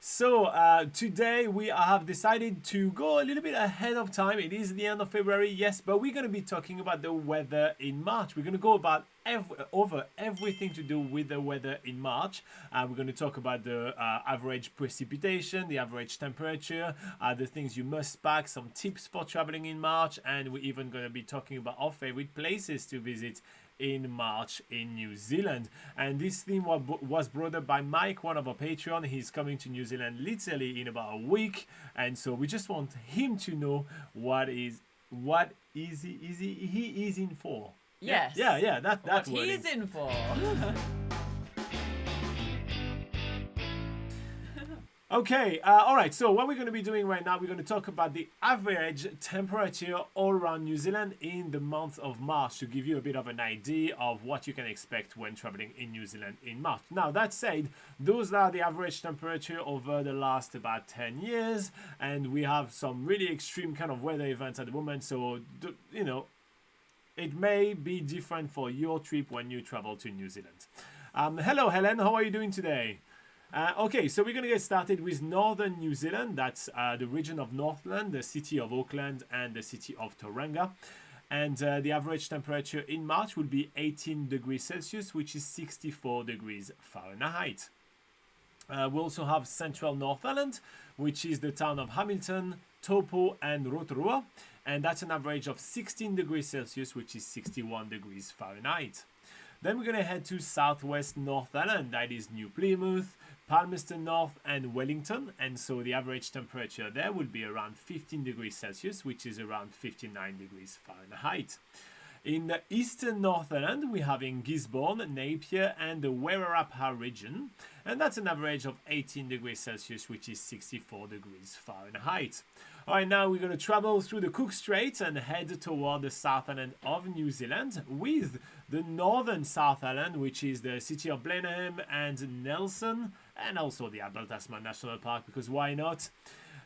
So today we have decided to go a little bit ahead of time. It is the end of February, yes, but we're going to be talking about the weather in March. We're going to go about over everything to do with the weather in March. We're going to talk about the average precipitation, the average temperature, the things you must pack, some tips for traveling in March, and we're even going to be talking about our favorite places to visit in March in New Zealand. And this theme was brought up by Mike, one of our Patreon. He's coming to New Zealand literally in about a week, and so we just want him to know what he is in for. Yes. Yeah, that what wording. he's in for. Okay, all right, so what we're going to be doing right now, we're going to talk about the average temperature all around New Zealand in the month of March to give you a bit of an idea of what you can expect when traveling in New Zealand in March. Now, that said, those are the average temperature over the last about 10 years, and we have some really extreme kind of weather events at the moment, so, you know, it may be different for your trip when you travel to New Zealand. Hello, Helen, how are you doing today? Okay, so we're going to get started with northern New Zealand. That's the region of Northland, the city of Auckland, and the city of Tauranga. And the average temperature in March will be 18 degrees Celsius, which is 64 degrees Fahrenheit. We also have central North Island, which is the town of Hamilton, Taupo, and Rotorua. And that's an average of 16 degrees Celsius, which is 61 degrees Fahrenheit. Then we're going to head to southwest North Island, that is New Plymouth, Palmerston North, and Wellington. And so the average temperature there will be around 15 degrees Celsius, which is around 59 degrees Fahrenheit. In the eastern North Island, we have in Gisborne, Napier, and the Wairarapa region. And that's an average of 18 degrees Celsius, which is 64 degrees Fahrenheit. All right, now we're going to travel through the Cook Strait and head toward the South Island of New Zealand with the northern South Island, which is the city of Blenheim and Nelson, and also the Adult Tasman National Park, because why not?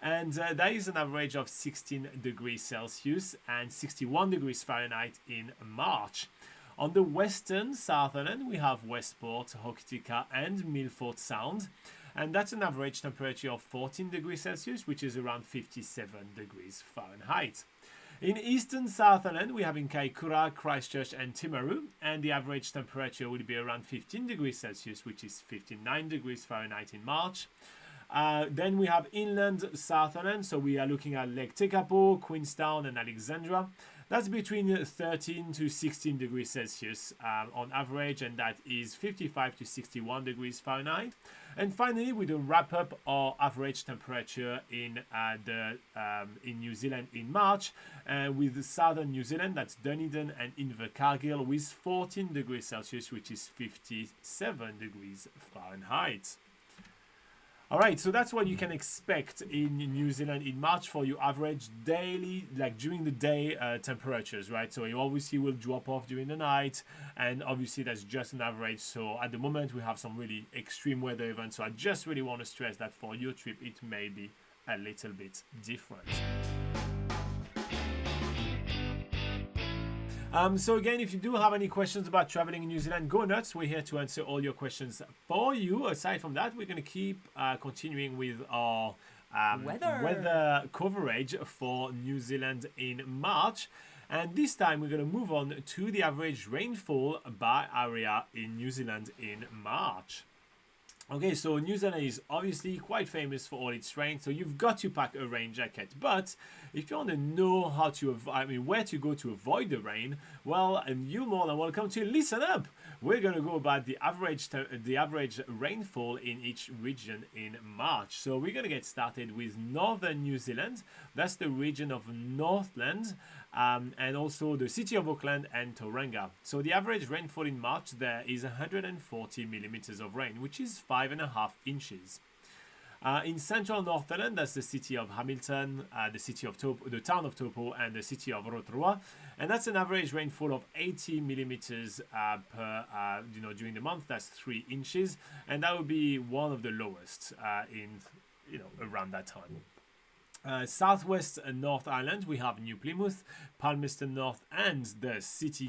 And that is an average of 16 degrees Celsius and 61 degrees Fahrenheit in March. On the western South Island, we have Westport, Hokitika, and Milford Sound. And that's an average temperature of 14 degrees Celsius, which is around 57 degrees Fahrenheit. In eastern South Island, we have in Kaikoura, Christchurch, and Timaru, and the average temperature will be around 15 degrees Celsius, which is 59 degrees Fahrenheit in March. Then we have inland South Island, so we are looking at Lake Tekapo, Queenstown, and Alexandra. That's between 13 to 16 degrees Celsius on average, and that is 55 to 61 degrees Fahrenheit. And finally, we will wrap up our average temperature in New Zealand in March with southern New Zealand, that's Dunedin and Invercargill, with 14 degrees Celsius, which is 57 degrees Fahrenheit. All right, so that's what you can expect in New Zealand in March for your average daily, like during the day temperatures, right? So you obviously will drop off during the night, and obviously that's just an average. So at the moment we have some really extreme weather events. So I just really want to stress that for your trip, it may be a little bit different. So again, if you do have any questions about traveling in New Zealand, go nuts. We're here to answer all your questions for you. Aside from that, we're going to keep continuing with our weather coverage for New Zealand in March. And this time, we're going to move on to the average rainfall by area in New Zealand in March. Okay, so New Zealand is obviously quite famous for all its rain, so you've got to pack a rain jacket. But if you want to know where to go to avoid the rain, well, you're more than welcome to listen up. We're going to go about the average rainfall in each region in March. So we're going to get started with northern New Zealand. That's the region of Northland. And also the city of Auckland and Tauranga. So the average rainfall in March there is 140 millimeters of rain, which is 5.5 inches. In central North Island, that's the city of Hamilton, the town of Taupo, and the city of Rotorua, and that's an average rainfall of 80 millimeters during the month. That's 3 inches, and that would be one of the lowest around that time. Southwest North Island, we have New Plymouth, Palmerston North, and the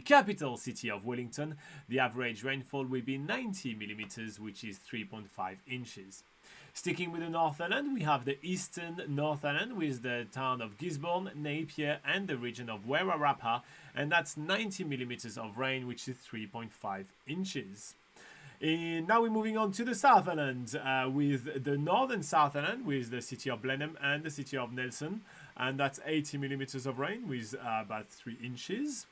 capital city of Wellington. The average rainfall will be 90 millimeters, which is 3.5 inches. Sticking with the North Island, we have the eastern North Island with the town of Gisborne, Napier, and the region of Wairarapa, and that's 90 millimeters of rain, which is 3.5 inches. Now we're moving on to the South Island with the northern South Island with the city of Blenheim and the city of Nelson, and that's 80 millimeters of rain with about 3 inches.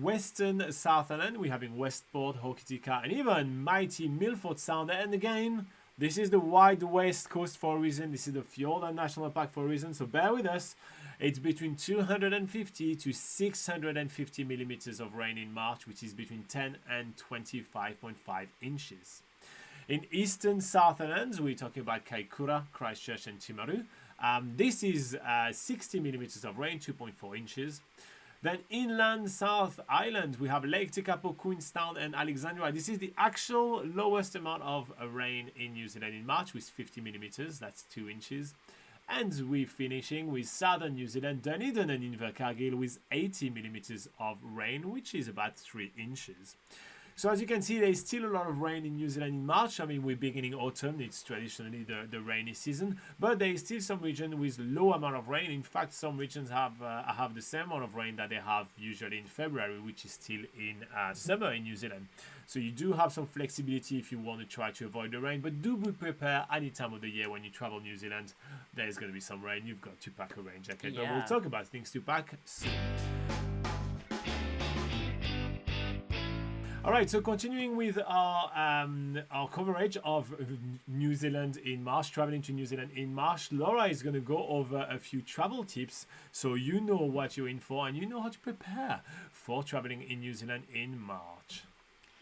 Western South Island, we're having Westport, Hokitika, and even mighty Milford Sound. And again, this is the wide west coast for a reason. This is the Fjord National Park for a reason, so bear with us. It's between 250 to 650 millimeters of rain in March, which is between 10 and 25.5 inches. In eastern South Island, we're talking about Kaikoura, Christchurch, and Timaru. This is 60 millimeters of rain, 2.4 inches. Then inland South Island, we have Lake Tekapo, Queenstown, and Alexandria. This is the actual lowest amount of rain in New Zealand in March with 50 millimeters, that's 2 inches. And we're finishing with southern New Zealand, Dunedin and Invercargill with 80 millimeters of rain, which is about 3 inches. So as you can see, there's still a lot of rain in New Zealand in March. I mean, we're beginning autumn. It's traditionally the rainy season. But there is still some regions with low amount of rain. In fact, some regions have the same amount of rain that they have usually in February, which is still in summer in New Zealand. So you do have some flexibility if you want to try to avoid the rain. But do be prepared any time of the year when you travel New Zealand. There's going to be some rain. You've got to pack a rain jacket. Yeah. But we'll talk about things to pack soon. All right, so continuing with our coverage of New Zealand in March, traveling to New Zealand in March, Laura is going to go over a few travel tips so you know what you're in for and you know how to prepare for traveling in New Zealand in March.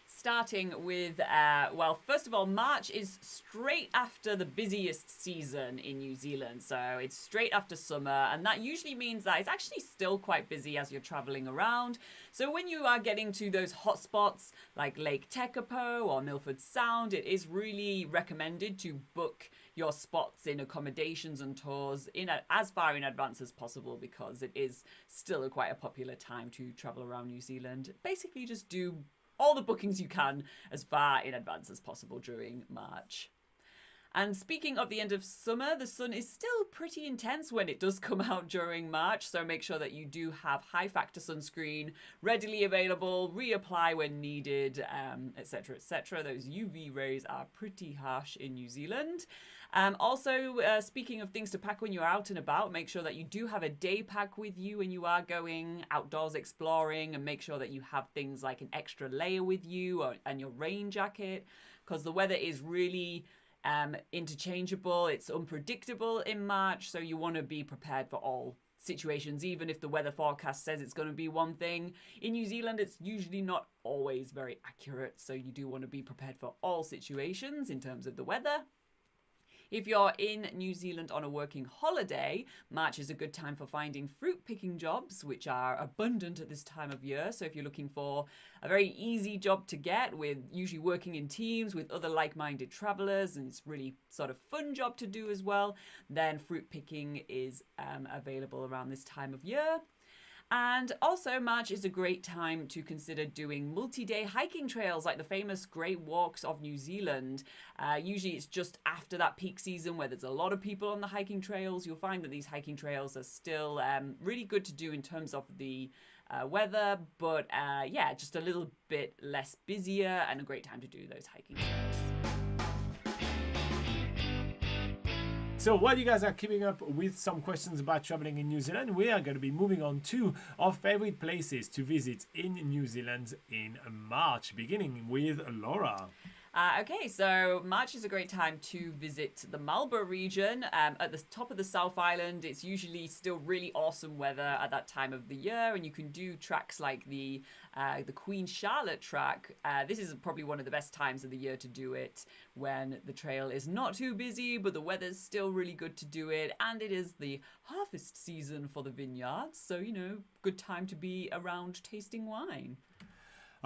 Starting with, well, first of all, March is straight after the busiest season in New Zealand. So it's straight after summer, and that usually means that it's actually still quite busy as you're traveling around. So when you are getting to those hotspots like Lake Tekapo or Milford Sound, it is really recommended to book your spots in accommodations and tours as far in advance as possible, because it is still quite a popular time to travel around New Zealand. Basically, just do all the bookings you can as far in advance as possible during March. And speaking of the end of summer, the sun is still pretty intense when it does come out during March, so make sure that you do have high factor sunscreen readily available, reapply when needed, etc, etc. Those UV rays are pretty harsh in New Zealand. Also, speaking of things to pack when you're out and about, make sure that you do have a day pack with you when you are going outdoors exploring, and make sure that you have things like an extra layer with you and your rain jacket, because the weather is really interchangeable. It's unpredictable in March, so you want to be prepared for all situations. Even if the weather forecast says it's going to be one thing, in New Zealand it's usually not always very accurate, so you do want to be prepared for all situations in terms of the weather. If you're in New Zealand on a working holiday, March is a good time for finding fruit picking jobs, which are abundant at this time of year. So if you're looking for a very easy job to get, with usually working in teams with other like-minded travelers, and it's really sort of fun job to do as well, then fruit picking is available around this time of year. And also, March is a great time to consider doing multi-day hiking trails like the famous Great Walks of New Zealand. Usually it's just after that peak season where there's a lot of people on the hiking trails. You'll find that these hiking trails are still really good to do in terms of the weather, but yeah, just a little bit less busier, and a great time to do those hiking trails. So while you guys are keeping up with some questions about traveling in New Zealand, we are going to be moving on to our favorite places to visit in New Zealand in March, beginning with Laura. Okay, so March is a great time to visit the Marlborough region. At the top of the South Island, it's usually still really awesome weather at that time of the year, and you can do tracks like the Queen Charlotte track. This is probably one of the best times of the year to do it, when the trail is not too busy, but the weather's still really good to do it, and it is the harvest season for the vineyards, so, you know, good time to be around tasting wine.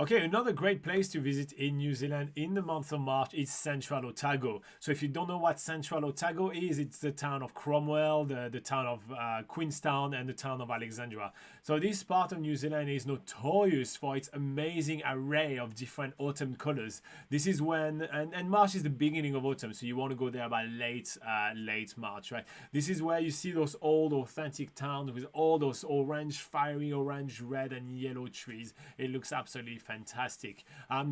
Okay, another great place to visit in New Zealand in the month of March is Central Otago. So if you don't know what Central Otago is, it's the town of Cromwell, the town of Queenstown, and the town of Alexandra. So this part of New Zealand is notorious for its amazing array of different autumn colors. This is when, and March is the beginning of autumn, so you want to go there by late March, right? This is where you see those old authentic towns with all those orange, fiery orange, red and yellow trees. It looks absolutely fantastic.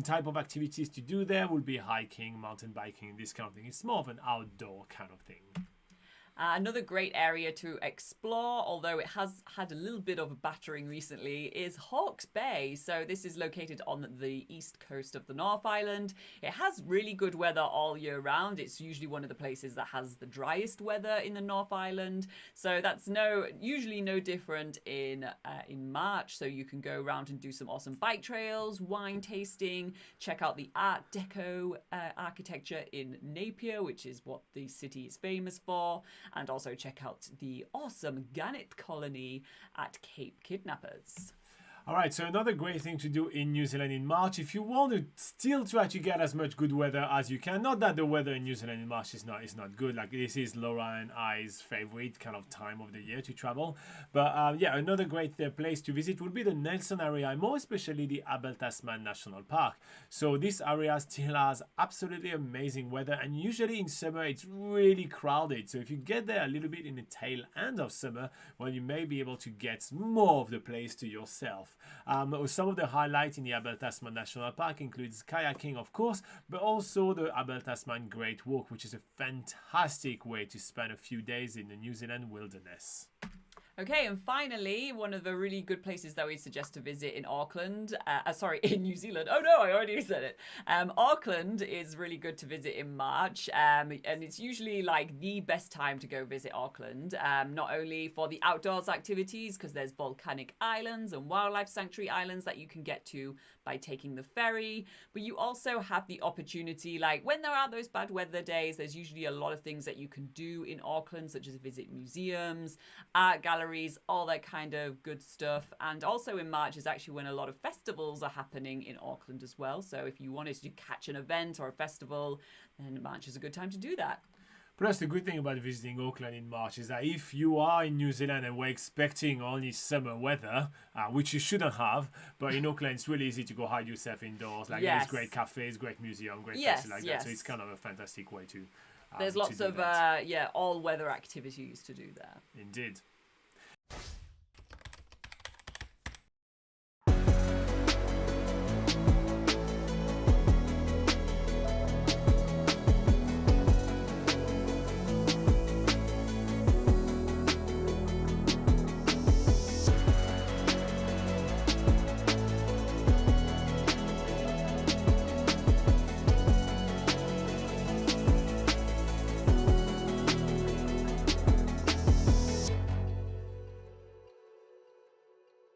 Type of activities to do there will be hiking, mountain biking, this kind of thing. It's more of an outdoor kind of thing. Another great area to explore, although it has had a little bit of a battering recently, is Hawke's Bay. So this is located on the east coast of the North Island. It has really good weather all year round. It's usually one of the places that has the driest weather in the North Island. So that's usually no different in March. So you can go around and do some awesome bike trails, wine tasting, check out the Art Deco architecture in Napier, which is what the city is famous for. And also check out the awesome gannet colony at Cape Kidnappers. All right, so another great thing to do in New Zealand in March, if you want to still try to get as much good weather as you can, not that the weather in New Zealand in March is not good, like this is Laura and I's favorite kind of time of the year to travel, but yeah, another great place to visit would be the Nelson area, more especially the Abel Tasman National Park. So this area still has absolutely amazing weather, and usually in summer it's really crowded, so if you get there a little bit in the tail end of summer, well, you may be able to get more of the place to yourself. Some of the highlights in the Abel Tasman National Park includes kayaking, of course, but also the Abel Tasman Great Walk, which is a fantastic way to spend a few days in the New Zealand wilderness. Okay, and finally, one of the really good places that we suggest to visit in Auckland, in New Zealand. Oh no, I already said it. Auckland is really good to visit in March, and it's usually like the best time to go visit Auckland, not only for the outdoors activities, because there's volcanic islands and wildlife sanctuary islands that you can get to by taking the ferry, but you also have the opportunity, like when there are those bad weather days, there's usually a lot of things that you can do in Auckland, such as visit museums, art galleries, all that kind of good stuff. And also in March is actually when a lot of festivals are happening in Auckland as well. So if you wanted to catch an event or a festival, then March is a good time to do that. Plus, the good thing about visiting Auckland in March is that if you are in New Zealand and we're expecting only summer weather, which you shouldn't have, but in Auckland it's really easy to go hide yourself indoors. Like there's great cafes, great museum, great places like that. So it's kind of a fantastic way to. There's lots of all-weather activities to do there. Indeed.